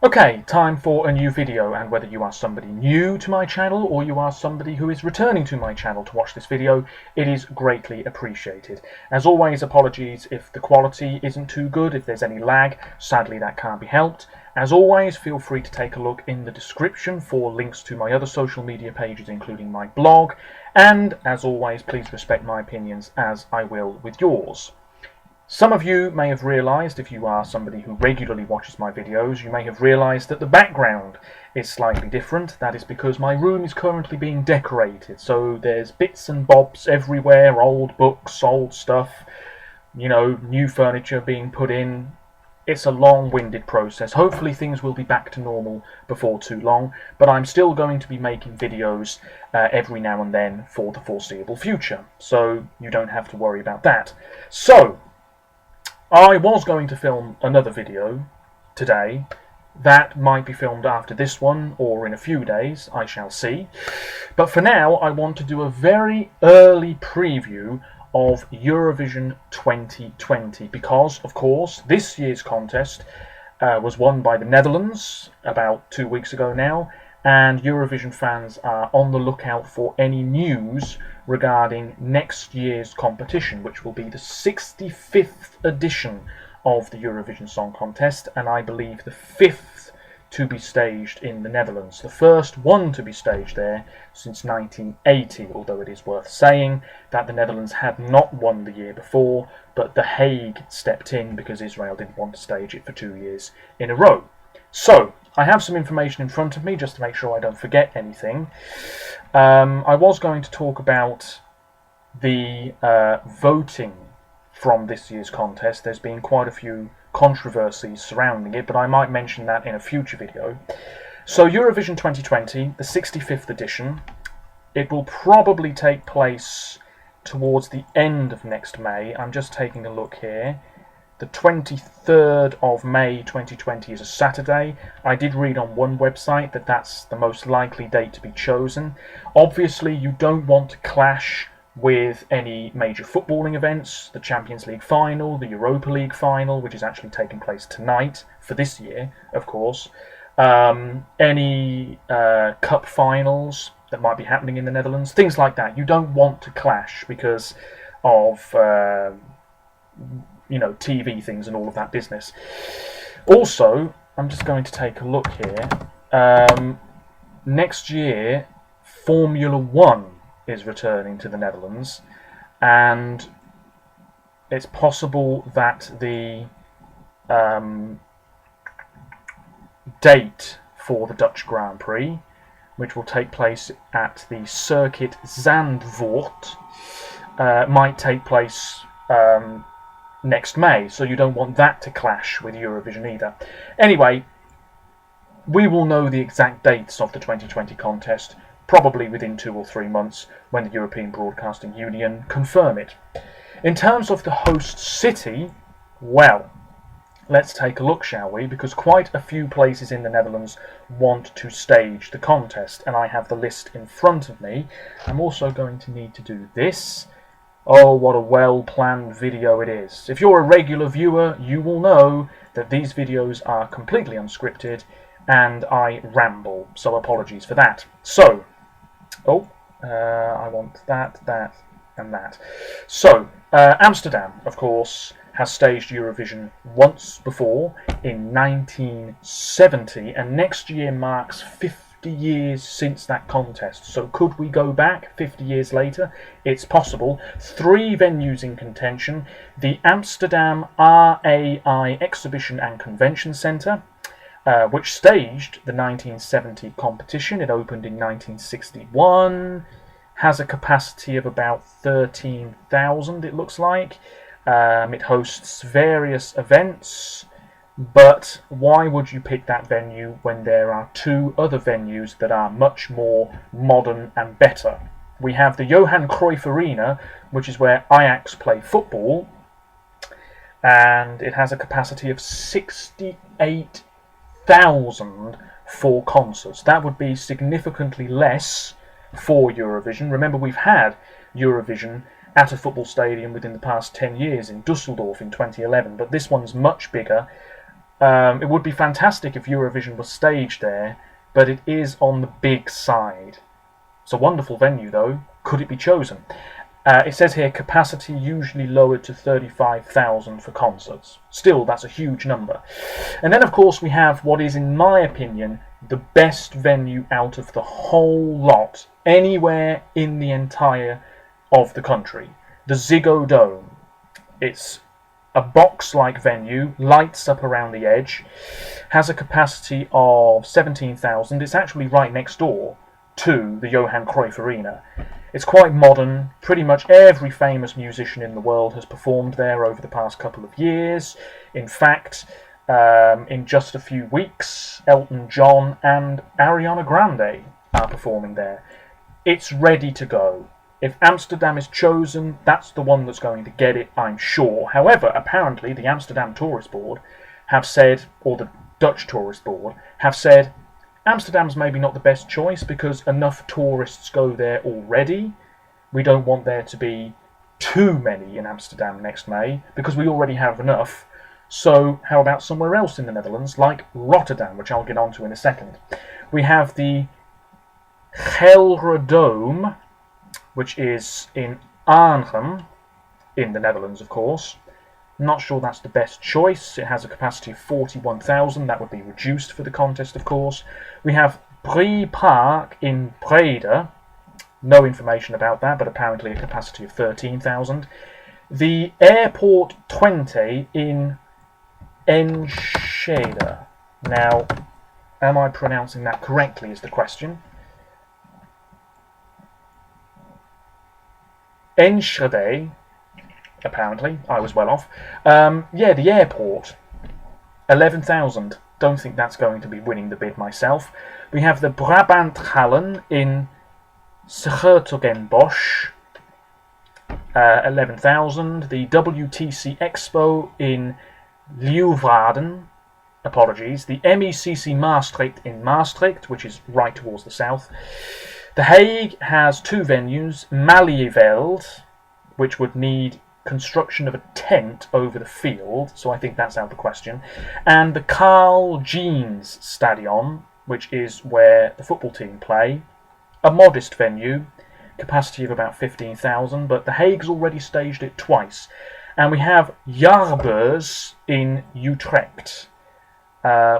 Okay, time for a new video, and whether you are somebody new to my channel or you are somebody who is returning to my channel to watch this video, it is greatly appreciated. As always, apologies if the quality isn't too good, if there's any lag, sadly that can't be helped. As always, feel free to take a look in the description for links to my other social media pages, including my blog, and as always, please respect my opinions as I will with yours. Some of you may have realised, if you are somebody who regularly watches my videos, you may have realised that the background is slightly different. That is because my room is currently being decorated, so there's bits and bobs everywhere, old books, old stuff, you know, new furniture being put in. It's a long-winded process. Hopefully things will be back to normal before too long, but I'm still going to be making videos every now and then for the foreseeable future, so you don't have to worry about that. So, I was going to film another video today. That might be filmed after this one or in a few days, I shall see. But for now, I want to do a very early preview of Eurovision 2020 because, of course, this year's contest was won by the Netherlands about 2 weeks ago now, and Eurovision fans are on the lookout for any news regarding next year's competition, which will be the 65th edition of the Eurovision Song Contest, and I believe the 5th to be staged in the Netherlands. The first one to be staged there since 1980, although it is worth saying that the Netherlands had not won the year before, but The Hague stepped in because Israel didn't want to stage it for 2 years in a row. So, I have some information in front of me just to make sure I don't forget anything. I was going to talk about the voting from this year's contest. There's been quite a few controversies surrounding it, but I might mention that in a future video. So Eurovision 2020, the 65th edition, it will probably take place towards the end of next May. I'm just taking a look here. The 23rd of May 2020 is a Saturday. I did read on one website that that's the most likely date to be chosen. Obviously, you don't want to clash with any major footballing events, the Champions League final, the Europa League final, which is actually taking place tonight for this year, of course. Any cup finals that might be happening in the Netherlands, things like that. You don't want to clash because of you know, TV things and all of that business. Also, I'm just going to take a look here. Next year, Formula 1 is returning to the Netherlands, and it's possible that the date for the Dutch Grand Prix, which will take place at the Circuit Zandvoort, might take place next May, so you don't want that to clash with Eurovision either. Anyway, we will know the exact dates of the 2020 contest probably within 2 or 3 months when the European Broadcasting Union confirm it. In terms of the host city, well, let's take a look, shall we? Because quite a few places in the Netherlands want to stage the contest, and I have the list in front of me. I'm also going to need to do this. Oh, what a well-planned video it is. If you're a regular viewer, you will know that these videos are completely unscripted and I ramble, so apologies for that. So, I want that, and that. So, Amsterdam, of course, has staged Eurovision once before in 1970, and next year marks 50 years since that contest. So could we go back 50 years later? It's possible. 3 venues in contention: the Amsterdam RAI Exhibition and Convention Centre, which staged the 1970 competition. It opened in 1961, has a capacity of about 13,000, it looks like. It hosts various events. But why would you pick that venue when there are 2 other venues that are much more modern and better? We have the Johan Cruyff Arena, which is where Ajax play football, and it has a capacity of 68,000 for concerts. That would be significantly less for Eurovision. Remember, we've had Eurovision at a football stadium within the past 10 years in Dusseldorf in 2011, but this one's much bigger. It would be fantastic if Eurovision was staged there, but it is on the big side. It's a wonderful venue, though. Could it be chosen? It says here capacity usually lowered to 35,000 for concerts. Still, that's a huge number. And then, of course, we have what is, in my opinion, the best venue out of the whole lot, anywhere in the entire of the country. The Ziggo Dome. It's a box-like venue, lights up around the edge, has a capacity of 17,000. It's actually right next door to the Johan Cruyff Arena. It's quite modern. Pretty much every famous musician in the world has performed there over the past couple of years. In fact, in just a few weeks, Elton John and Ariana Grande are performing there. It's ready to go. If Amsterdam is chosen, that's the one that's going to get it, I'm sure. However, apparently the Amsterdam Tourist Board have said, or the Dutch Tourist Board, have said, Amsterdam's maybe not the best choice because enough tourists go there already. We don't want there to be too many in Amsterdam next May because we already have enough. So how about somewhere else in the Netherlands, like Rotterdam, which I'll get onto in a second. We have the Gelre Dome, which is in Arnhem, in the Netherlands, of course. Not sure that's the best choice. It has a capacity of 41,000. That would be reduced for the contest, of course. We have Bree Park in Breda. No information about that, but apparently a capacity of 13,000. The Airport 20 in Enschede. Now, am I pronouncing that correctly is the question. Enschede, apparently. I was well off. Yeah, the airport. 11,000. Don't think that's going to be winning the bid myself. We have the Brabanthallen in Schurtogenbosch. 11,000. The WTC Expo in Leeuwarden. Apologies. The MECC Maastricht in Maastricht, which is right towards the south. The Hague has two venues. Malieveld, which would need construction of a tent over the field, so I think that's out of the question. And the Carl Jeans Stadion, which is where the football team play. A modest venue, capacity of about 15,000, but The Hague's already staged it twice. And we have Jaarbeurs in Utrecht,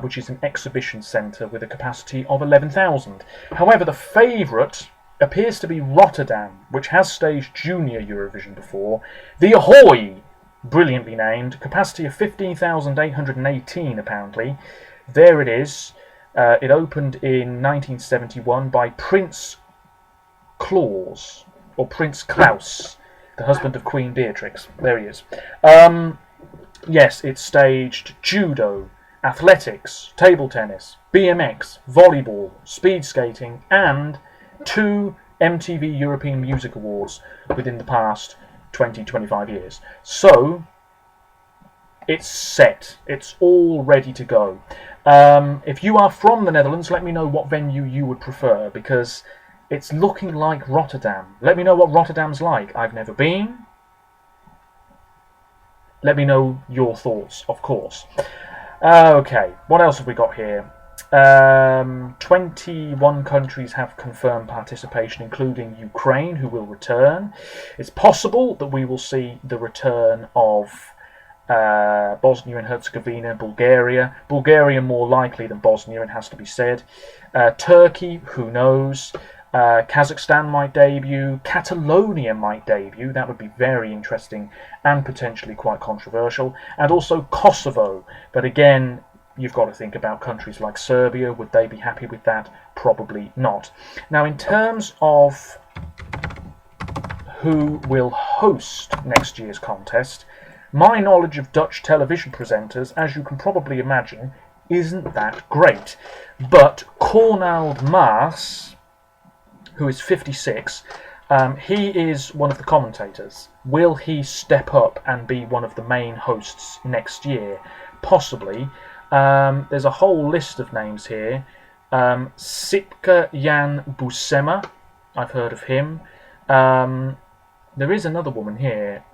which is an exhibition centre with a capacity of 11,000. However, the favourite appears to be Rotterdam, which has staged Junior Eurovision before. The Ahoy, brilliantly named, capacity of 15,818 apparently. There it is. It opened in 1971 by Prince Claus, or Prince Klaus, the husband of Queen Beatrix. There he is. Yes, it staged judo, athletics, table tennis, BMX, volleyball, speed skating, and 2 MTV European Music Awards within the past 20-25 years. So, it's set. It's all ready to go. If you are from the Netherlands, let me know what venue you would prefer, because it's looking like Rotterdam. Let me know what Rotterdam's like. I've never been. Let me know your thoughts, of course. Okay, what else have we got here? 21 countries have confirmed participation, including Ukraine, who will return. It's possible that we will see the return of Bosnia and Herzegovina, Bulgaria. Bulgaria more likely than Bosnia, it has to be said. Turkey, who knows? Kazakhstan might debut. Catalonia might debut. That would be very interesting and potentially quite controversial. And also Kosovo. But again, you've got to think about countries like Serbia. Would they be happy with that? Probably not. Now, in terms of who will host next year's contest, my knowledge of Dutch television presenters, as you can probably imagine, isn't that great. But Cornald Maas, who is 56, he is one of the commentators. Will he step up and be one of the main hosts next year? Possibly. There's a whole list of names here. Sipke Jan Buscema, I've heard of him. There is another woman here.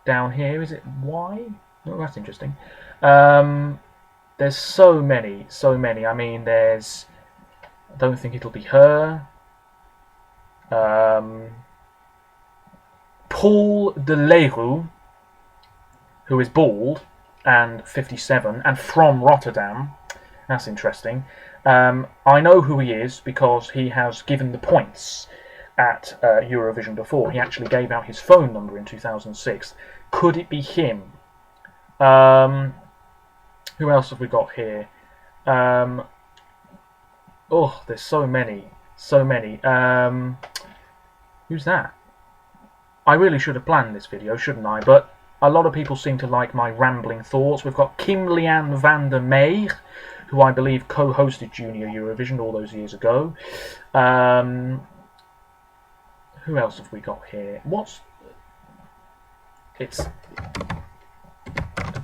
Down here, is it Y? Oh, that's interesting. There's so many, so many. I mean, there's... I don't think it'll be her. Paul de Leroux, who is bald and 57 and from Rotterdam. That's interesting. I know who he is because he has given the points at Eurovision before. He actually gave out his phone number in 2006. Could it be him? Who else have we got here? Oh, there's so many. So many. Who's that? I really should have planned this video, shouldn't I? But a lot of people seem to like my rambling thoughts. We've got Kim Lian van der Meer, who I believe co-hosted Junior Eurovision all those years ago. Who else have we got here?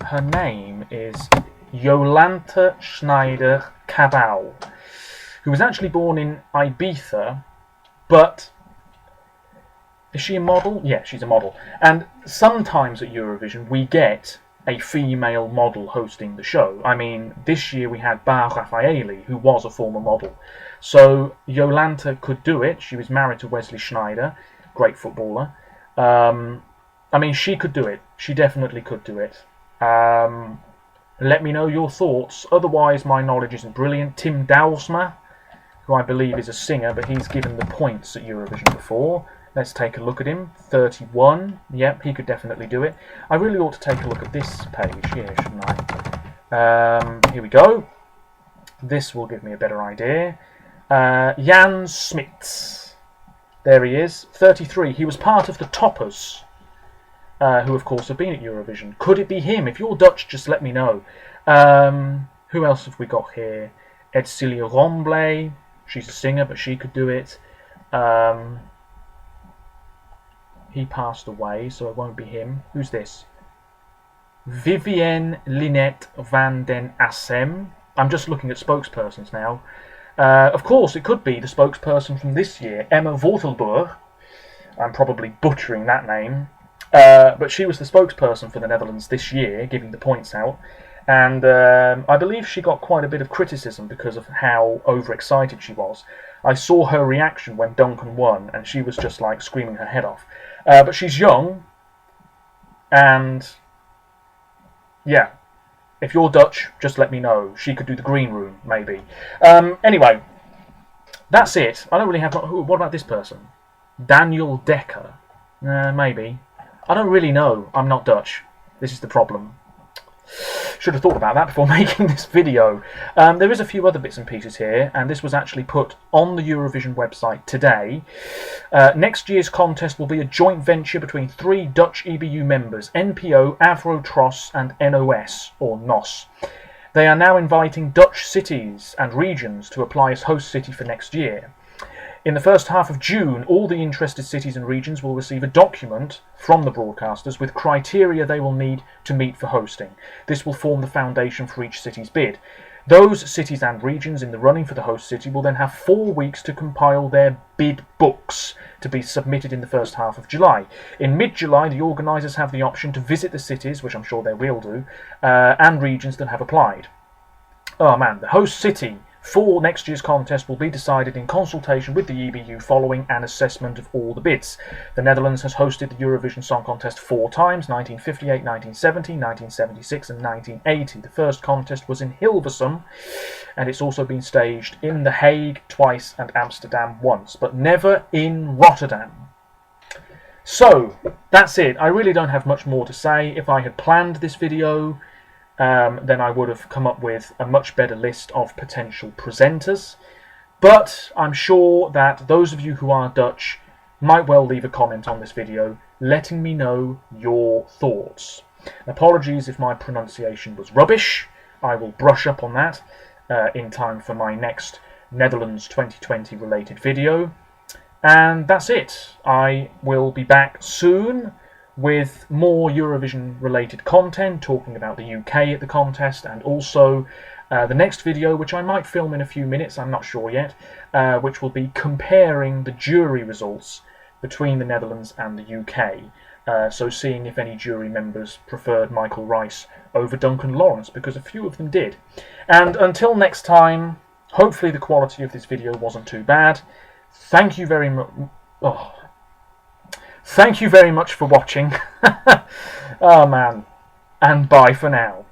Her name is Jolanta Schneider-Cabau, who was actually born in Ibiza, but... Is she a model? Yeah, she's a model. And sometimes at Eurovision we get a female model hosting the show. I mean, this year we had Bar Raffaeli, who was a former model. So Jolanta could do it. She was married to Wesley Sneijder, great footballer. I mean, she could do it. She definitely could do it. Let me know your thoughts. Otherwise, my knowledge isn't brilliant. Tim Douwsma, who I believe is a singer, but he's given the points at Eurovision before. Let's take a look at him. 31. Yep, he could definitely do it. I really ought to take a look at this page here, shouldn't I? Here we go. This will give me a better idea. Jan Smits. There he is. 33. He was part of the Toppers, who of course have been at Eurovision. Could it be him? If you're Dutch, just let me know. Who else have we got here? Edcilia Rombley. She's a singer, but she could do it. He passed away, so it won't be him. Who's this? Vivienne Linette van den Assem. I'm just looking at spokespersons now. Of course, it could be the spokesperson from this year, Emma Wortelboer. I'm probably butchering that name. But she was the spokesperson for the Netherlands this year, giving the points out. And I believe she got quite a bit of criticism because of how overexcited she was. I saw her reaction when Duncan won, and she was just like screaming her head off. But she's young, and yeah, if you're Dutch, just let me know. She could do the green room, maybe. Anyway, that's it. I don't really have... What about this person? Daniel Dekker. Maybe. I don't really know. I'm not Dutch. This is the problem. Should have thought about that before making this video. There is a few other bits and pieces here, and this was actually put on the Eurovision website today. Next year's contest will be a joint venture between 3 Dutch EBU members, NPO, Avrotros and NOS, or NOS. They are now inviting Dutch cities and regions to apply as host city for next year. In the first half of June, all the interested cities and regions will receive a document from the broadcasters with criteria they will need to meet for hosting. This will form the foundation for each city's bid. Those cities and regions in the running for the host city will then have 4 weeks to compile their bid books to be submitted in the first half of July. In mid-July, the organisers have the option to visit the cities, which I'm sure they will do, and regions that have applied. Oh man, the host city for next year's contest will be decided in consultation with the EBU following an assessment of all the bids. The Netherlands has hosted the Eurovision Song Contest 4 times, 1958, 1970, 1976 and 1980. The first contest was in Hilversum, and it's also been staged in The Hague twice and Amsterdam once, but never in Rotterdam. So, that's it. I really don't have much more to say. If I had planned this video, then I would have come up with a much better list of potential presenters. But I'm sure that those of you who are Dutch might well leave a comment on this video letting me know your thoughts. Apologies if my pronunciation was rubbish. I will brush up on that in time for my next Netherlands 2020 related video. And that's it. I will be back soon with more Eurovision related content, talking about the UK at the contest, and also the next video, which I might film in a few minutes, I'm not sure yet, which will be comparing the jury results between the Netherlands and the UK. So seeing if any jury members preferred Michael Rice over Duncan Lawrence, because a few of them did. And until next time, hopefully the quality of this video wasn't too bad. Thank you very much. Oh. Thank you very much for watching. Oh man. And bye for now.